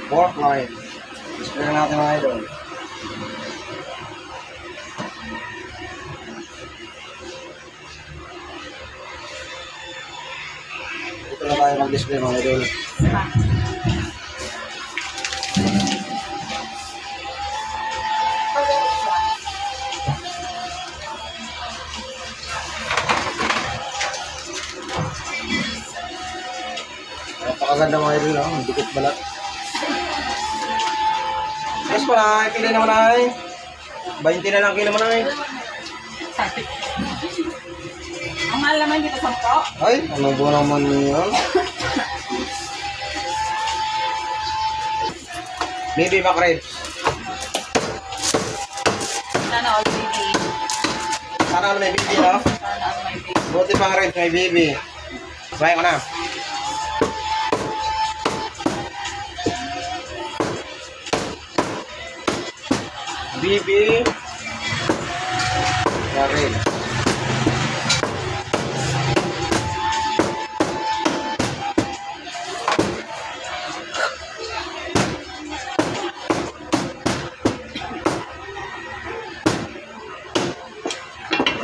Fork line. Display na natin mga idol. Dito na tayo mag-display mga idol. Napakaganda mga idol, no? Ang dikit balat. Yes po na, pili naman ay 20 na lang kilo naman ay. Ang mahal naman dito 10. Ay, ano ba naman yun? Baby back ribs. Sana all baby. Sana all may baby, no? Sana all my baby. Buti pang ribs may baby. Try ko na. Baby. Ribs.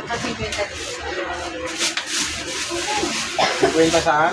Kasi 20 dito. Kwenta saan?